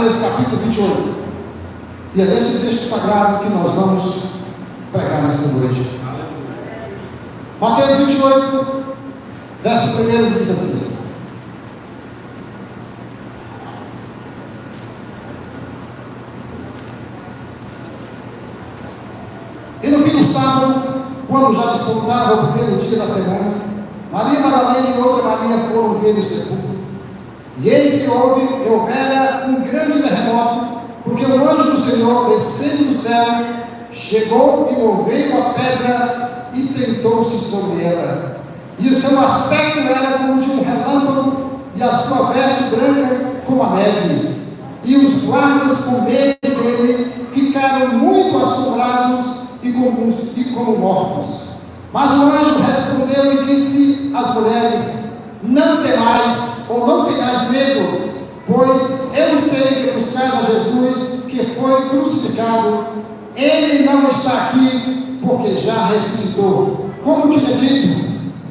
Mateus capítulo 28. E é desse texto sagrado que nós vamos pregar nesta noite. Mateus 28, verso 1 diz assim: E no fim do sábado, quando já despontava o primeiro dia da semana, Maria Madalena e outra Maria foram ver o sepulcro. E eis que houvera um grande terremoto, porque o anjo do Senhor, descendo do céu, chegou e moveu a pedra e sentou-se sobre ela. E o seu aspecto era como de um relâmpago, e a sua veste branca como a neve. E os guardas, com medo dele, ficaram muito assombrados e como mortos. Mas o anjo respondeu e disse às mulheres: Não temais, ou não tenhais medo, pois eu sei que buscais a Jesus, que foi crucificado. Ele não está aqui, porque já ressuscitou. Como tinha dito,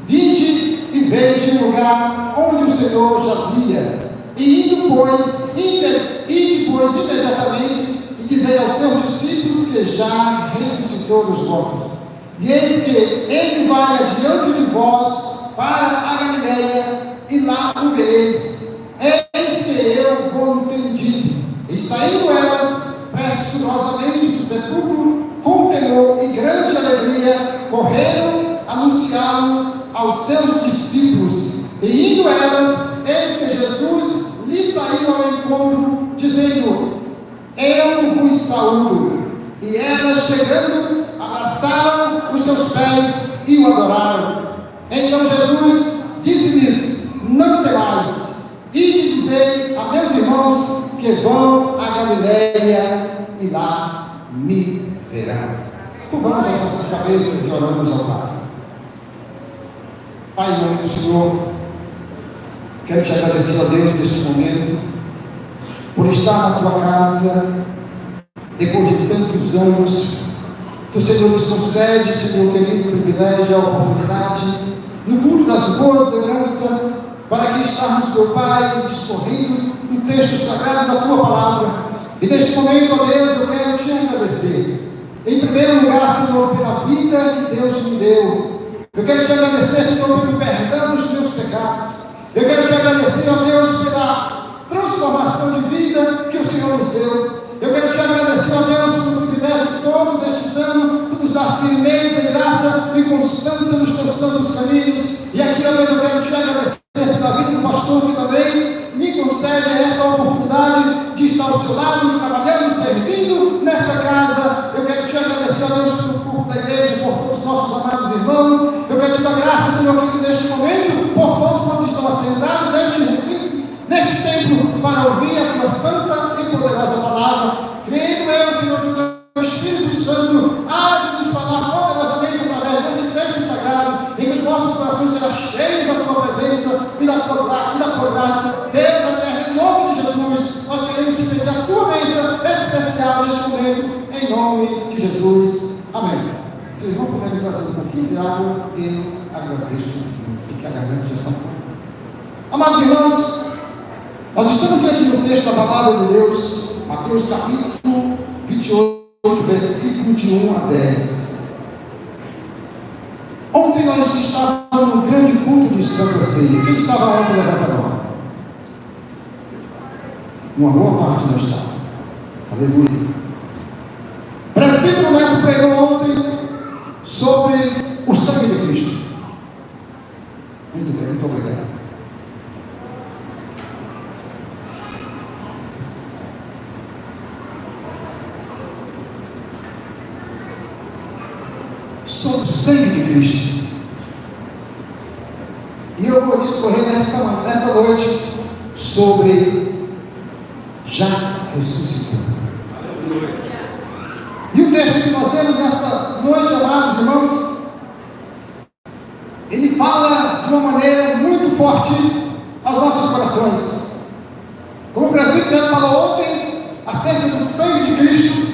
vinde e vede o lugar onde o Senhor jazia. E depois imediatamente, e dizei aos seus discípulos que já ressuscitou dos mortos. E eis que ele vai adiante de vós para a Galileia, e lá o vereis. Eis que eu vou no tenho dito. E saindo elas pressurosamente do sepulcro, com temor e grande alegria, correram anunciá-lo aos seus discípulos. E indo elas, eis que Jesus lhe saiu ao encontro, dizendo: Eu vos saúdo. E elas, chegando, abraçaram os seus pés e o adoraram. Então Jesus disse-lhes: Não temais, ide dizei a meus irmãos que vão a Galileia e lá me verão. Curvamos as nossas cabeças e oramos ao Pai. Pai, em nome do Senhor, quero te agradecer a Deus neste momento, por estar na tua casa, depois de tantos anos. Tu, Senhor, nos concede, Senhor querido, o privilégio, a oportunidade, no culto das boas lembranças, para que estarmos, meu Pai, discorrendo no texto sagrado da tua palavra. E neste momento, ó Deus, eu quero te agradecer. Em primeiro lugar, Senhor, pela vida que Deus me deu. Eu quero te agradecer, Senhor, pelo perdão dos meus pecados. Eu quero te agradecer, ó Deus, pela transformação de vida que o Senhor nos deu. Eu quero te agradecer, ó Deus, pelo privilégio de todos estes anos, por nos dar firmeza, graça e constância nos teus santos caminhos. E aqui, ó Deus, eu quero te agradecer pela vida do pastor que também me concede esta oportunidade de estar ao seu lado, trabalhando, servindo nesta casa. Eu quero te agradecer, ó Deus, pelo corpo da igreja, por todos os nossos amados irmãos. Eu quero te dar graça, Senhor, que neste momento, por todos quantos estão assentados neste templo, para ouvir a tua santa e poderosa palavra. Crendo eu, Senhor, que o teu Espírito Santo há de nos falar poderosamente através deste texto sagrado, e que os nossos corações serão cheios da tua presença e da tua graça. Deus, em nome de Jesus, nós queremos te pedir a tua bênção especial neste momento, em nome de Jesus. Amém. Se vocês não puderem trazer um pouquinho de água, eu agradeço, porque a garganta já está pronta. Amados irmãos, nós estamos aqui no texto da palavra de Deus, Mateus capítulo 28, versículo de 1 a 10. Ontem nós estávamos no grande culto de Santa Ceia. Quem estava ontem, levanta a mão. Uma boa parte não estava. Aleluia. O presbítero Neto pregou ontem sobre o sangue de Cristo. Muito bem, muito obrigado. Sobre o sangue de Cristo. E eu vou discorrer nesta noite sobre já ressuscitou. E o texto que nós lemos nesta noite, amados irmãos, ele fala de uma maneira muito forte aos nossos corações. Como o presbítero Neto falou ontem acerca do sangue de Cristo,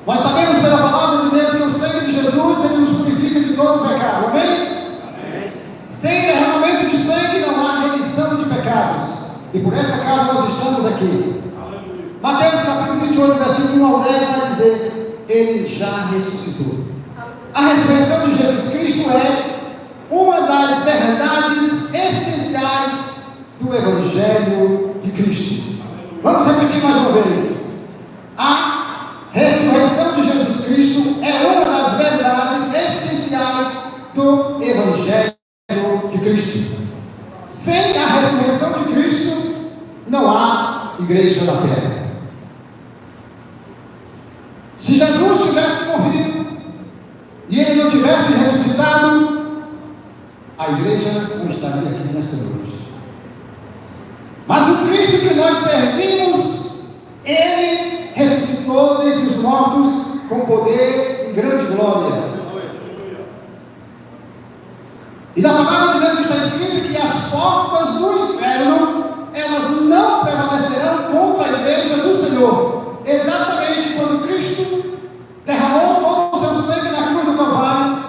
nós sabemos pela palavra de Deus que o sangue de Jesus, ele nos purifica de todo o pecado. Amém? Amém. Sem derramamento de sangue não há remissão de pecados. E por esta causa nós estamos aqui. Aleluia. Ele já ressuscitou. A ressurreição de Jesus Cristo é uma das verdades essenciais do Evangelho de Cristo. Vamos repetir mais uma vez. A ressurreição de Jesus Cristo é uma das verdades essenciais do Evangelho de Cristo. Sem a ressurreição de Cristo, não há igreja na terra. Se Jesus tivesse morrido e ele não tivesse ressuscitado, a igreja não estaria aqui nesta noite. Mas o Cristo que nós servimos, ele ressuscitou dentre os mortos com poder e grande glória. E na palavra de Deus está escrito que as portas do inferno, elas não prevalecerão contra a igreja do Senhor. Exatamente quando Cristo derramou todo o seu sangue na cruz do Calvário,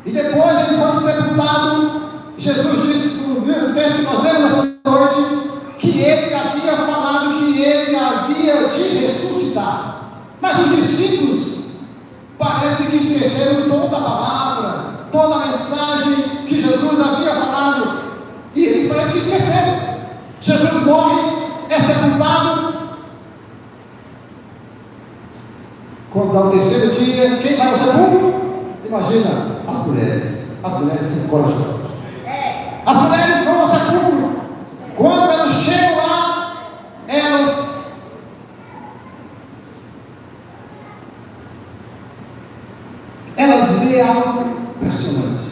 e depois ele foi sepultado, Jesus disse no texto que nós lemos esta noite, que ele havia falado que ele havia de ressuscitar. Mas os discípulos parece que esqueceram toda a palavra, toda a mensagem que Jesus havia falado, e eles parecem que esqueceram. Jesus morre, é sepultado. Quando dá o terceiro dia, quem vai ao sepulcro? Imagina, as mulheres. As mulheres são corajosas. As mulheres vão ao sepulcro. Quando elas chegam lá, elas veem algo impressionante.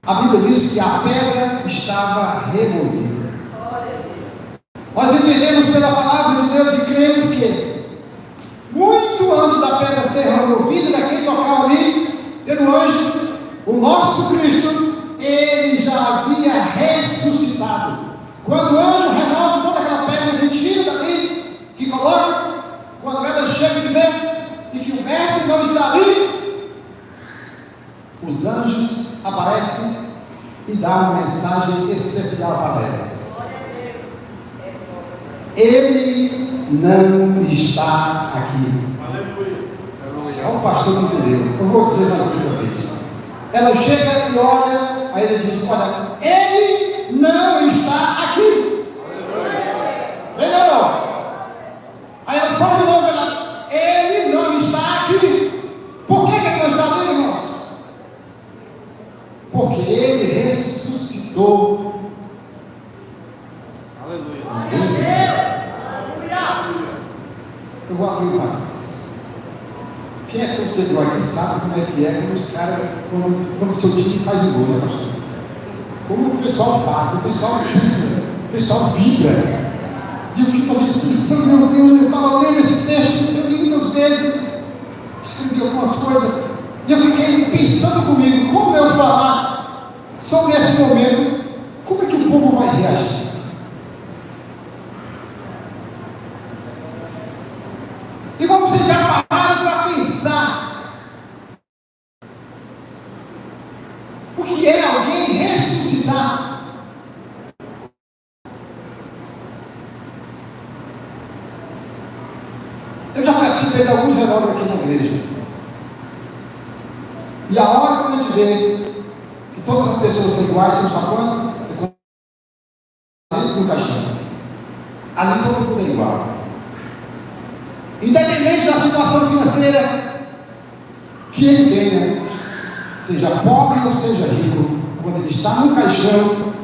A Bíblia diz que a pedra estava removida. Nós entendemos pela palavra de Deus e cremos que muito antes da pedra ser removida, daquele local ali, pelo anjo, o nosso Cristo, ele já havia ressuscitado. Quando o anjo remove toda aquela pedra que tira dali, que coloca, quando ela chega e vê, e que o mestre não está ali, os anjos aparecem e dão uma mensagem especial para elas. Ele não está aqui. Só o pastor não entendeu. Eu vou dizer mais uma vez. Ela chega e olha, aí ele diz: olha, ele não está aqui. Melhorou. Aí elas falam de novo: ele não está aqui. Por que ele não está aqui, irmãos? Porque ele ressuscitou. Aleluia. Eu vou abrir o parênteses. Quem é torcedor aqui sabe como é que é quando os caras, quando o seu time faz o gol, né, pastor? Como o pessoal faz, o pessoal vibra. E eu fico às vezes pensando: meu Deus, eu estava lendo esse texto, eu li muitas vezes, escrevi alguma coisa, e eu fiquei pensando comigo, como eu falar sobre esse momento, como é que o povo vai reagir? E como vocês já pararam para pensar o que é alguém ressuscitar? Eu já participei de alguns relógios aqui na igreja. E a hora que a gente vê que todas as pessoas são iguais, são só quando é dentro do caixão. Ali todo mundo é igual. Independente da situação financeira que ele tenha, seja pobre ou seja rico, quando ele está no caixão,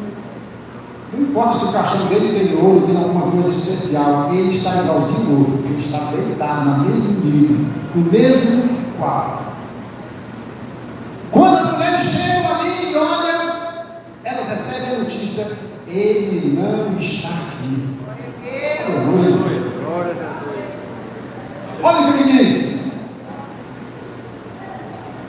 não importa se o caixão dele tem ouro, tem alguma coisa especial, ele está igualzinho ao outro, porque ele está deitado no mesmo nível, no mesmo quadro. Quando as mulheres chegam ali e olham, elas recebem a notícia: ele não está aqui. Aleluia. Olha o que diz: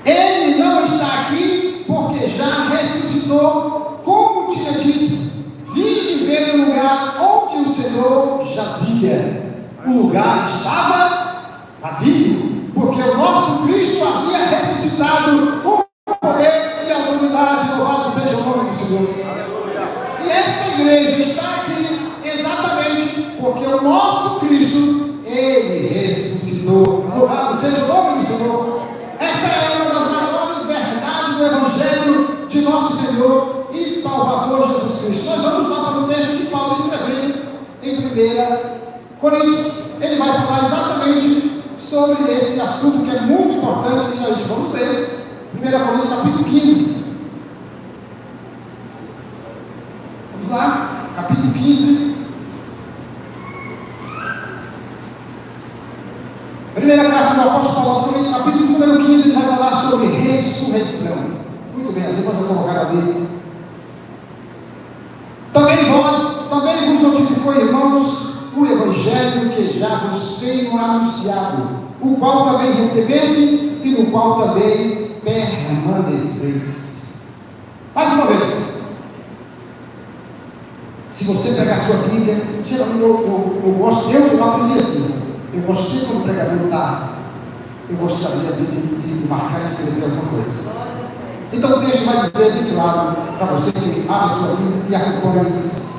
ele não está aqui porque já ressuscitou, como tinha dito. Vinde ver o lugar onde o Senhor jazia. O lugar estava vazio, porque o nosso Cristo havia ressuscitado com poder e autoridade. Louvado seja o nome do Senhor. E esta igreja está aqui exatamente porque o nosso Cristo, ele ressuscitou. Louvado seja seja o nome do Senhor. Esta é uma das maiores verdades do Evangelho de nosso Senhor e Salvador Jesus Cristo. Nós vamos lá para o texto de Paulo escrevendo em 1 Coríntios. Ele vai falar exatamente sobre esse assunto que é muito importante e a gente vamos ler 1 Coríntios capítulo 15. Vamos lá, capítulo 15. Primeira carta do apóstolo Paulo aos Coríntios, capítulo número 15, ele vai falar sobre ressurreição. Muito bem, as irmãs vão colocar ali. Também vos notificou, irmãos, o evangelho que já vos tenho anunciado, o qual também recebestes e no qual também permaneceis. Mais uma vez, se você pegar a sua Bíblia, geralmente eu que não aprendi assim. Eu gosto sempre quando o pregador está. Eu gosto da Bíblia de marcar e escrever alguma coisa. Então o texto vai dizer bem claro para você que abre sua Bíblia e acompanha isso.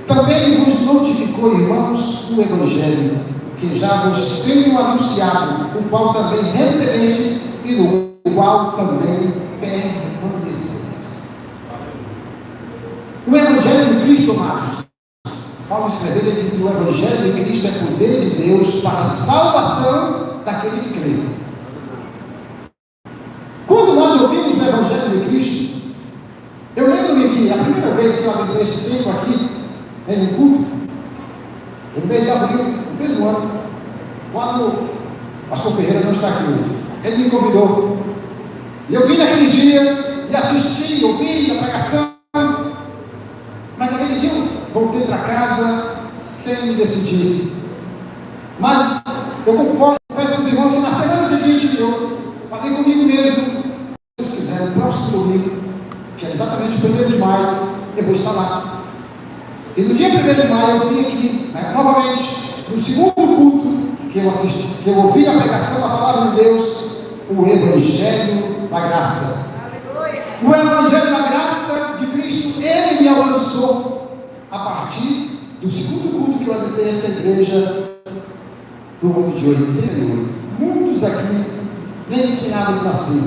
Também vos notificou, irmãos, o Evangelho, que já vos tenho anunciado, o qual também recebestes e no qual também permaneceis. O Evangelho de Cristo, amados. Paulo escreveu, ele disse: o Evangelho de Cristo é poder de Deus para a salvação daquele que crê. Quando nós ouvimos o Evangelho de Cristo, eu lembro-me que a primeira vez que eu adentrei esse tempo aqui, em um culto, no mês de abril, no mesmo ano, quando o pastor Ferreira não está aqui hoje, ele me convidou, e eu vim naquele dia, e assisti, ouvi a pregação, mas naquele dia eu voltei para casa sem me decidir. Mas eu concordo com os irmãos que na semana seguinte eu falei comigo mesmo, se Deus quiser, no próximo domingo, que é exatamente o 1º de maio, eu vou estar lá. E no dia 1º de maio eu vim aqui, novamente, no segundo culto que eu assisti, que eu ouvi a pregação da palavra de Deus, o Evangelho da Graça. O Evangelho da Graça de Cristo, ele me alcançou a partir do segundo culto que eu entrei nesta igreja do ano de 88. Muitos daqui nem me sonhavam de nascer.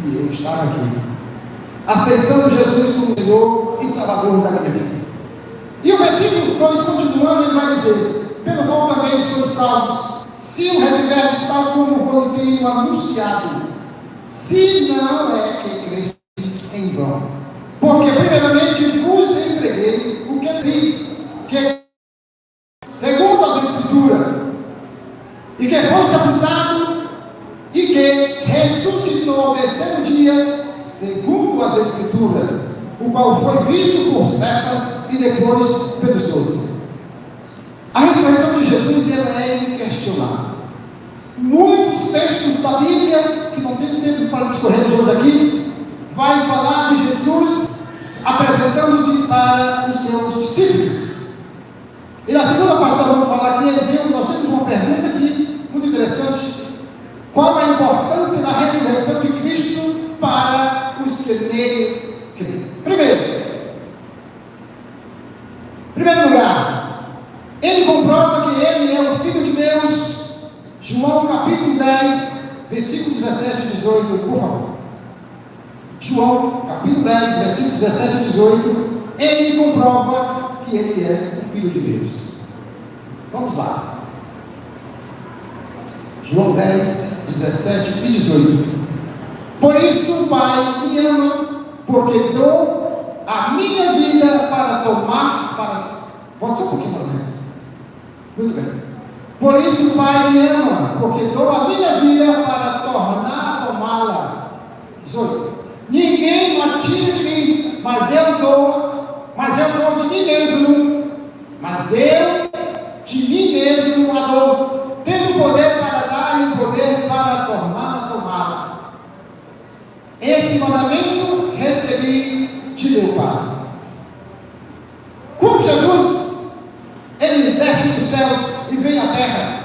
E eu estava aqui, aceitando Jesus como Senhor e Salvador da minha vida. E o versículo 2, continuando, ele vai dizer: pelo qual também sois salvos, se o retiverdes tal como vos tenho anunciado, se não é que credes em vão. Porque primeiramente vos entreguei o que vi, que segundo as Escrituras, e que foi sepultado, e que ressuscitou ao terceiro dia, segundo as Escrituras, o qual foi visto por Cefas e depois pelos 12. A ressurreição de Jesus ela é inquestionável. Muitos textos da Bíblia, que não tem tempo para discorrer hoje aqui, vai falar de Jesus apresentando-se para os seus discípulos. E na segunda parte nós vamos falar aqui, nós temos uma pergunta aqui, muito interessante: qual a importância da ressurreição de Cristo para os que nele creem? Primeiro lugar, ele comprova que ele é o Filho de Deus. João capítulo 10, versículo 17 e 18, por favor. João capítulo 10, versículo 17 e 18, ele comprova que ele é o Filho de Deus. Vamos lá. João 10, 17 e 18. Por isso o Pai me ama, porque dou a minha vida para tomar, volta só um pouquinho para frente. Muito bem. Por isso o Pai me ama, porque dou a minha vida para tornar a tomá-la. 18. Ninguém a tira de mim, mas eu dou de mim mesmo, a dou, tendo poder para dar e poder para tornar a tomá-la. Esse mandamento recebi de meu Pai. Quando Jesus, ele desce dos céus e vem à terra,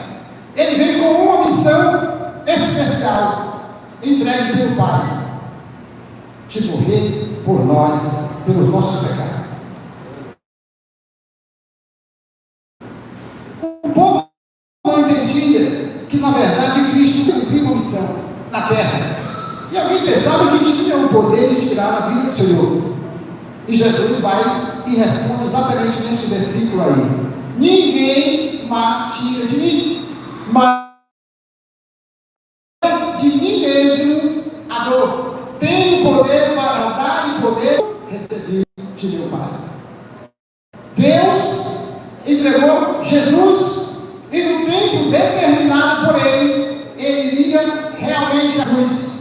ele vem com uma missão especial, entregue pelo Pai, de morrer por nós, pelos nossos pecados. O povo não entendia verdade, Cristo cumpriu uma missão na terra. E alguém pensava que tinha o poder de tirar a vida do Senhor. E Jesus vai e responde exatamente neste versículo aí: ninguém tira de mim, mas de mim mesmo a dor. Tenho poder para dar e poder receber de meu Pai. Deus entregou Jesus, e no tempo determinado por Ele, Ele iria realmente à cruz.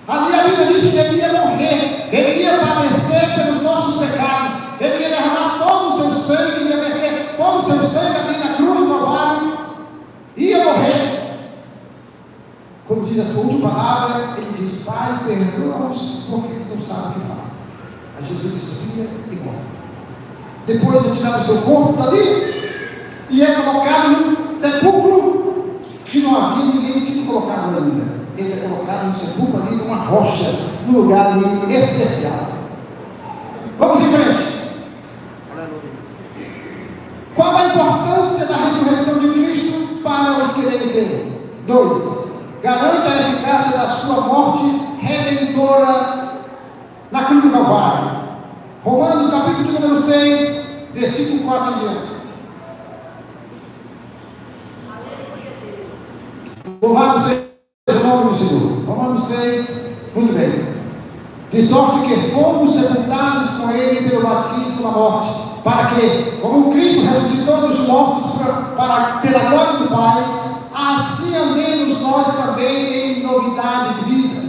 Ali a Bíblia diz que Ele ia morrer, Ele ia padecer pelos nossos pecados, Ele ia derramar todo o seu sangue, ia verter todo o seu sangue ali na cruz do Calvário, ia morrer. Como diz a sua última palavra, Ele diz: Pai, perdoa-os, porque eles não sabem o que fazem. Aí Jesus expira e morre. Depois é tirado o seu corpo dali e é colocado num sepulcro que não havia ninguém sido colocado ainda. Ele é colocado no sepulcro ali, numa rocha, num lugar ali especial. Vamos em frente. Qual a importância da ressurreição de Cristo para os que nele creem? 2. Garante a eficácia da sua morte redentora na cruz do Calvário. Romanos capítulo de número 6, versículo 4 em diante. Louvado seja o nome do Senhor. Romanos 6, muito bem. De sorte que fomos sepultados com Ele pelo batismo na morte, para que, como Cristo ressuscitou dos mortos pela glória do Pai, assim andemos nós também em novidade de vida.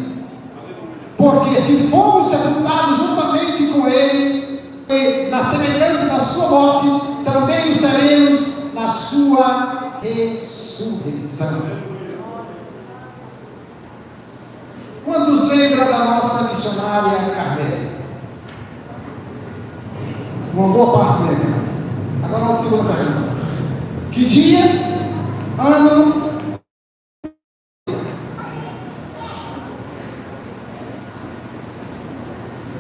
Porque se fomos sepultados juntamente com Ele, na semelhança da sua morte, também o seremos na sua ressurreição. Quantos lembram da nossa missionária Carmélia? Uma boa parte lembra. Agora a segunda pergunta: que dia, ano?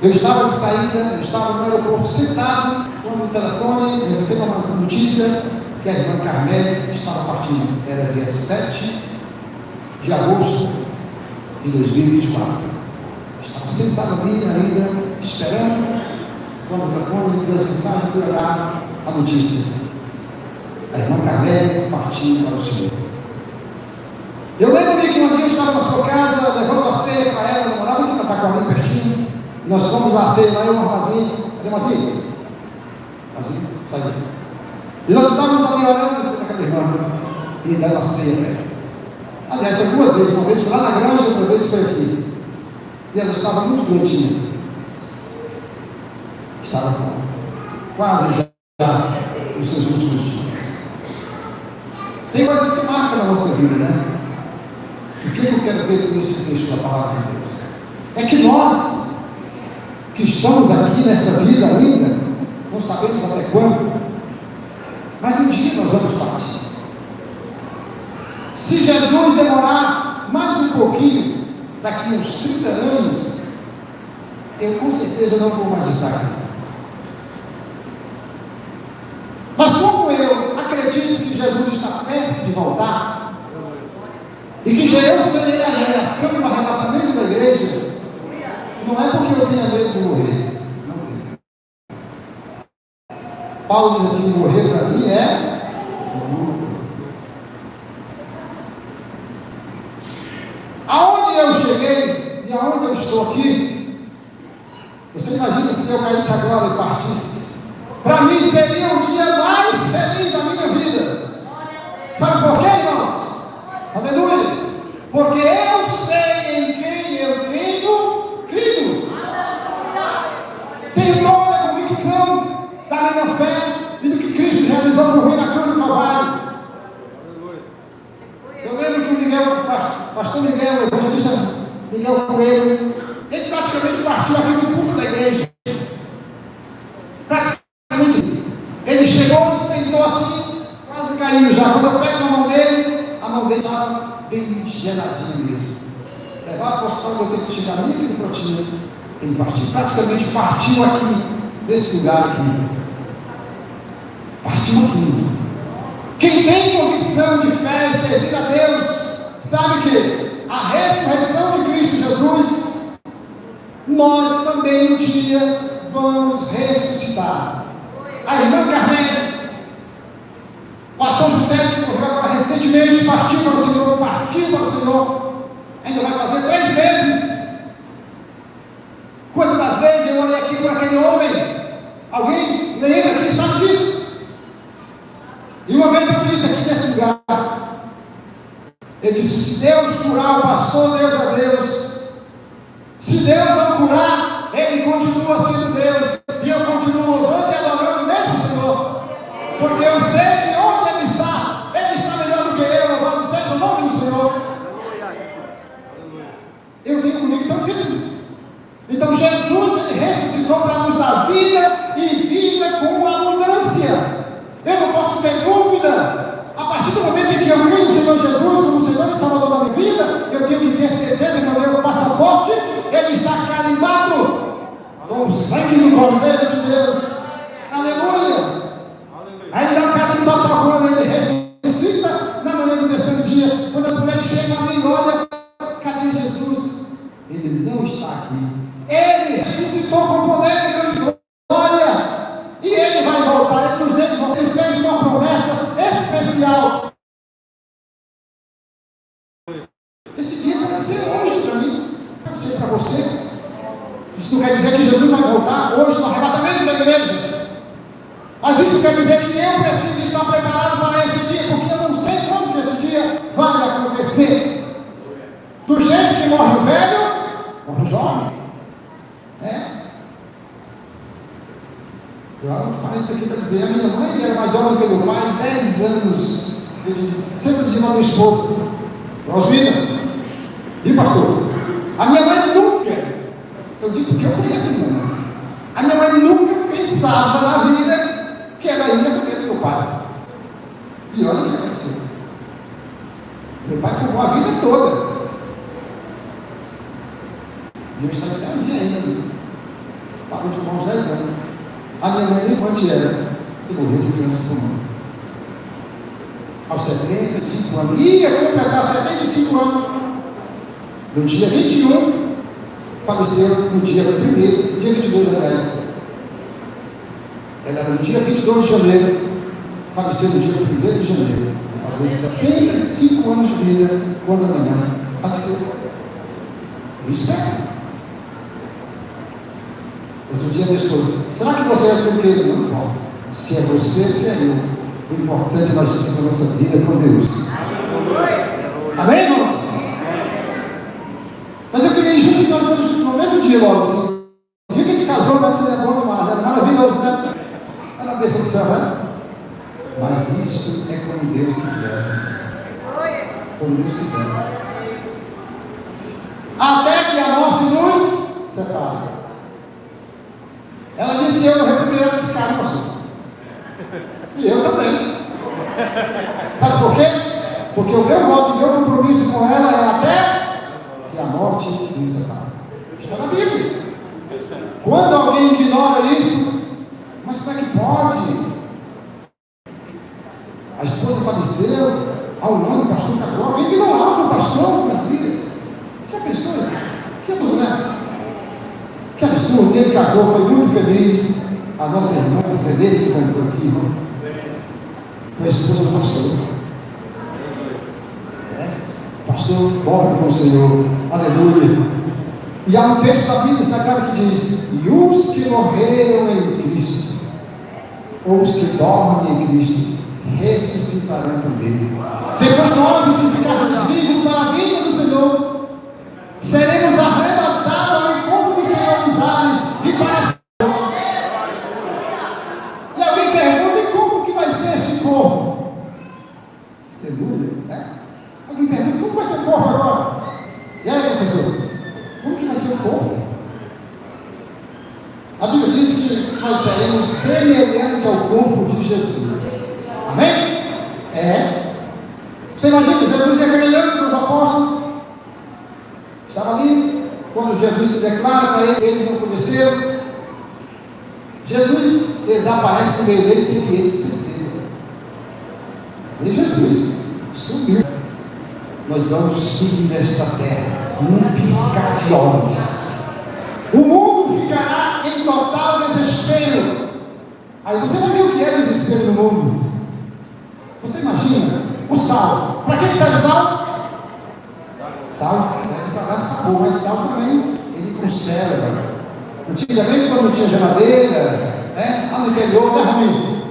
Eu estava de saída, eu estava no aeroporto sentado, quando o telefone, eu recebo uma notícia que a irmã Carmélia estava partindo. Era dia 7 de agosto de 2024. Estava sentado ali ainda, esperando, quando o telefone me deu as mensagens, fui olhar a notícia. A irmã Carmélia partiu para o Senhor. Eu lembro-me que um dia eu estava na sua casa, levando a ceia para ela, eu morava aqui na Taquari, pertinho. Nós fomos lá ceia, lá em uma armazinha. Cadê o Marcinho? Marcinho, sai daí. E nós estávamos ali orando, cadê a irmã? E dando a ceia para ela. Aliás, foi 2 vezes, uma vez foi lá na granja, outra vez foi aqui. E ela estava muito doentinha. Estava quase já nos seus últimos dias. Tem coisas que marcam na nossa vida, né? O que eu quero ver com esse texto da palavra de Deus? É que nós, que estamos aqui nesta vida ainda, não sabemos até quando, mas um dia nós vamos partir. Se Jesus demorar mais um pouquinho, daqui uns 30 anos, eu com certeza não vou mais estar aqui. Mas como eu acredito que Jesus está perto de voltar, e que já eu serei a reação do arrebatamento da igreja, não é porque eu tenha medo de morrer. Não tenho. Paulo diz assim: morrer para mim é lucro. Aonde eu cheguei e aonde eu estou aqui, você imagina se eu caísse agora e partisse? Para mim seria o dia mais feliz da minha vida. Sabe por quê, irmãos? Aleluia! Porque eu sei em quem eu tenho crido. Tenho toda a convicção da minha fé e do que Cristo realizou por mim na cruz do Calvário. Eu lembro que o pastor Miguel, o evangelista Miguel Coelho, ele praticamente partiu aqui do púlpito da igreja. Praticamente. Ele chegou e sentou assim, quase caiu já. Quando eu pego na mão dele, a mão dele estava bem geladinha mesmo. Levar para o hospital, eu tenho que chegar ali no frontinho. Ele partiu. Praticamente partiu aqui, desse lugar aqui. Partiu aqui. Quem tem convicção de fé e servir a Deus, sabe que a ressurreição de Cristo Jesus, nós também um dia vamos ressuscitar. A irmã Carmen, pastor José, que morreu agora recentemente, partiu para o Senhor, ainda vai fazer 3 meses. Quantas das vezes eu olhei aqui por aquele homem? Alguém lembra? Quem sabe disso? E uma vez eu disse aqui nesse lugar, ele disse: se Deus curar o pastor, Deus é Deus. Se Deus não curar, Ele continua sendo Deus. E eu continuo louvando e adorando o mesmo Senhor. Porque eu sei que onde Ele está melhor do que eu. Louvado seja o nome do Senhor. Eu tenho convicção disso. Então Jesus, Ele ressuscitou para nos dar vida e vida com abundância. Eu não posso ter dúvida. A partir do momento em que eu creio no Senhor Jesus como Senhor e Salvador da minha vida, eu tenho que ter certeza que o meu passaporte, ele está carimbado com o sangue do Cordeiro de Deus. Aleluia! Aí ele dá um carimbo total quando ele ressuscita na manhã do terceiro dia. Quando as mulheres chegam a mim e olham, cadê Jesus? Ele não está aqui. Ele ressuscitou com poder e grande glória. E ele vai voltar. Ele nos fez uma promessa especial. Esse dia pode ser hoje para mim, pode ser para você. Isso não quer dizer que Jesus vai voltar hoje no arrebatamento da igreja. Mas isso quer dizer que eu preciso estar preparado para esse dia, porque eu não sei quando que esse dia vai acontecer. Do jeito que morre o velho, morre o jovem. Eu falei isso aqui para dizer, a minha mãe era mais jovem que meu pai, 10 anos. Eu sempre dizia para minha esposa: Rosmina, e pastor, a minha mãe nunca, eu digo porque eu conheço a minha mãe, a minha mãe nunca pensava na vida que ela ia comer do meu pai. E olha o que aconteceu. Meu pai fumou a vida toda. E eu estava em casinha ainda, parou de fumar uns 10 anos. A minha mãe nem foi era e morreu de câncer pulmão. Aos 75 anos. Ia completar 75 anos. No dia 21, faleceu no dia 1º, dia 22 de 10. Ela era no dia 22 de janeiro, faleceu no dia 1º de janeiro. Vai fazer 75 anos de vida quando a minha mãe faleceu. Eu espero. Outro dia minha esposa: será que você é tudo que ele? Não importa. Se é você, se é eu. O importante é nós termos a nossa vida com Deus. Amém, irmãos? Mas eu queria ir junto no mesmo dia logo. Assim. O dia que a gente casou, vai ser bom demais, né? Maravilhoso, né? É na bênção do céu, né? Mas isso é como Deus quiser. Como Deus quiser. Até que a morte nos separe. Ela disse: eu repudiei esse cara, pastor. E eu também. Sabe por quê? Porque o meu voto, o meu compromisso com ela é até que a morte nos separe. Está na Bíblia. Quando alguém ignora isso, mas como é que pode? A esposa faleceu, há um ano o pastor casou, alguém ignorava o pastor, meu Deus. Já pensou? Que absurdo, né? Que absurdo, ele casou, foi muito feliz. A nossa irmã Zelê, que cantou aqui, irmão, foi a esposa do pastor. O pastor dorme com o Senhor, aleluia. E há um texto da Bíblia Sagrada que diz: e os que morreram em Cristo, ou os que dormem em Cristo, ressuscitarão com Ele. Depois nós, os que ficarmos vivos para a vinda do Senhor, seremos arrebatados ao encontro do Senhor dos ares e para sempre. E alguém pergunta: e como que vai ser este corpo? Aleluia, né? Alguém pergunta: como vai ser o corpo agora? E aí, professor? Como que vai ser o corpo? A Bíblia diz que nós seremos semelhantes ao corpo de Jesus. Amém? Você imagina, Jesus ia caminhando com os apóstolos. Estava ali, quando Jesus se declara para eles, eles não conheceram. Jesus desaparece no meio deles sem que eles percebam. E Jesus sumiu. nós vamos subir nesta terra, num piscar de olhos. O mundo ficará em total desespero. Aí você vai ver o que é desespero no mundo. Você imagina o sal. Para que serve o sal? Sal serve para dar sabor, mas sal também ele conserva. Antigamente, quando não tinha geladeira, lá no interior, Rominho?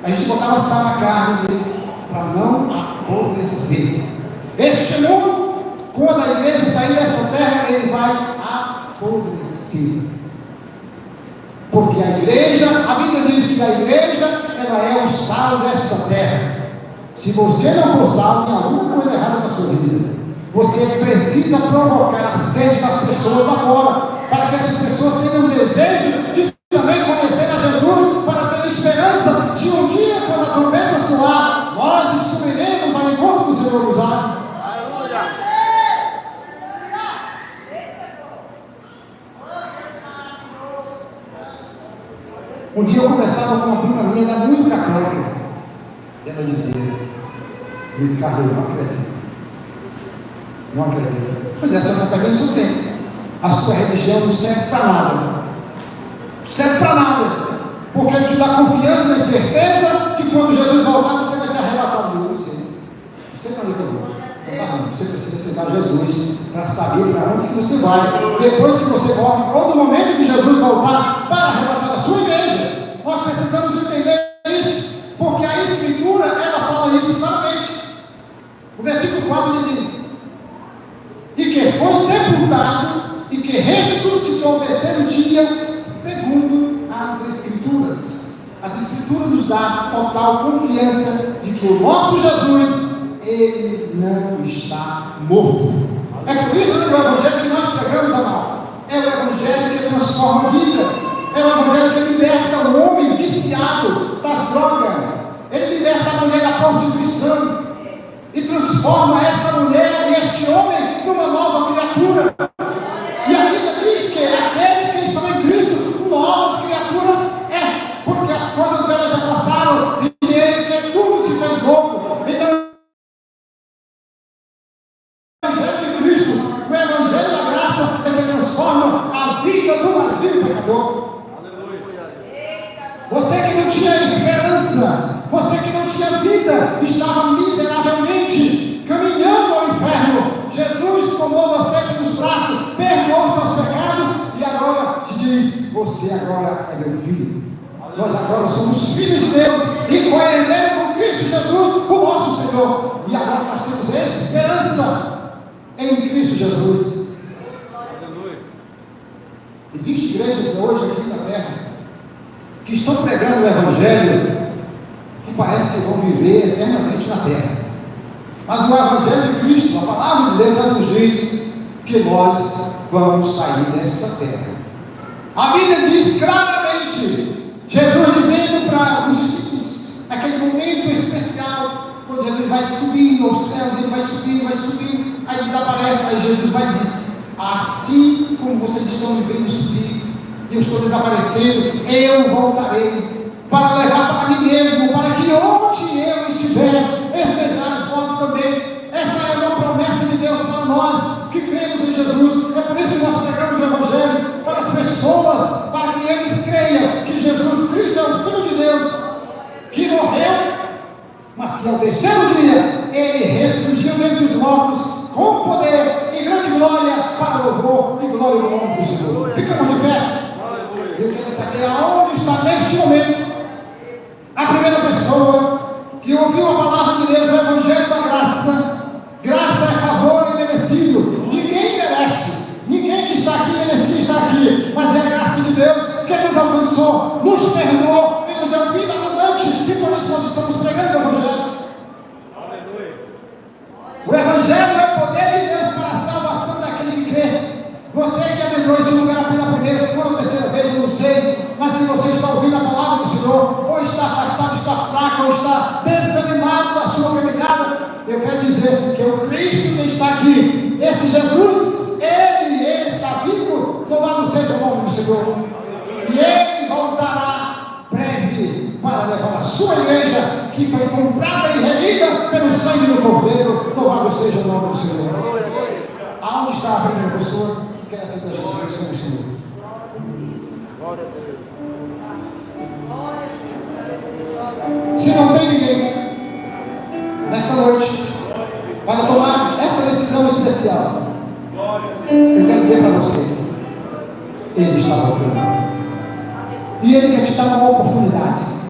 A gente botava sal na carne dele para não apodrecer. Este mundo, quando a igreja sair dessa terra, ele vai apodrecer. Porque a igreja, a Bíblia diz que a igreja, ela é o sal desta terra. Se você não for sal, tem alguma coisa errada na sua vida. Você precisa provocar a sede das pessoas lá fora, para que essas pessoas tenham desejo de também conhecer a Jesus, para ter esperança de um dia, quando a trombeta soar, nós subiremos ao encontro do Senhor dos ares. Um dia eu conversava com uma prima minha, ela muito católica, e ela dizia: Luiz Carlos, eu não acredito. Não acredito. Pois é, só está perdendo seu tempo. A sua religião não serve para nada. Não serve para nada. Porque ele te dá confiança e certeza que quando Jesus voltar, você vai ser arrebatado de você. Você acredita não? Você precisa aceitar Jesus para saber para onde que você vai. Depois que você morre, ou no momento que Jesus voltar para arrebatar a sua igreja, nós precisamos entender isso. Porque a Escritura, ela fala isso claramente. O versículo 4 ele diz: e que foi sepultado e que ressuscitou no terceiro dia, segundo as Escrituras. As Escrituras nos dão total confiança de que o nosso Jesus, ele não está morto. É por isso que o Evangelho que nós pregamos, amado, é o Evangelho que transforma a vida, é o Evangelho que liberta o homem viciado das drogas, ele liberta a mulher da prostituição e transforma esta mulher e este homem numa nova criatura. E a Bíblia diz que aqueles que estão em Cristo, novas criaturas, porque as coisas velhas já passaram e eles que tudo se fez novo. Então, o Evangelho de Cristo, o Evangelho da graça, é que transforma a vida do vazio pecador. Você que não tinha esperança, você que não tinha vida, estava miseravelmente caminhando ao inferno. Jesus tomou você pelos braços, perdoou os teus pecados e agora te diz: você agora é meu filho. Nós agora somos filhos de Deus e co-herdeiro com Cristo Jesus, o nosso Senhor. E agora nós temos esperança em Cristo Jesus. Existem igrejas hoje aqui na terra que estão pregando o Evangelho que parece que vão viver eternamente na terra. Mas o Evangelho de Cristo, a palavra de Deus, ela nos diz que nós vamos sair desta terra. A Bíblia diz claramente, Jesus dizendo para os discípulos, naquele momento especial, quando Jesus vai subindo aos céus, ele vai subindo, aí desaparece, aí Jesus vai dizer: assim como vocês estão me vendo subir, eu estou desaparecendo, eu voltarei para levar para mim mesmo, para que onde eu estiver, estejais vós também. Esta é uma promessa de Deus para nós que cremos em Jesus. É por isso que nós pregamos o Evangelho para as pessoas, para que eles creiam que Jesus Cristo é o Filho de Deus, que morreu, mas que ao terceiro dia ele ressurgiu dentre os mortos com poder e grande glória para louvor e glória do nome do Senhor. Ficamos de pé. Eu quero saber aonde está neste momento a primeira pessoa que ouviu a palavra de Deus, o Evangelho da graça. Graça é favor imerecido. Ninguém merece, ninguém que está aqui merecia estar aqui, mas é a graça de Deus que nos alcançou, nos perdoou e nos deu vida abundante, e por isso nós estamos pregando o Evangelho. Aleluia. sua igreja, que foi comprada e remida pelo sangue do Cordeiro. Louvado seja o nome do Senhor. Aonde está a primeira pessoa que quer aceitar Jesus como Senhor? Se não tem ninguém nesta noite para tomar esta decisão especial, eu quero dizer para você, Ele está voltando. E Ele quer te dar uma oportunidade.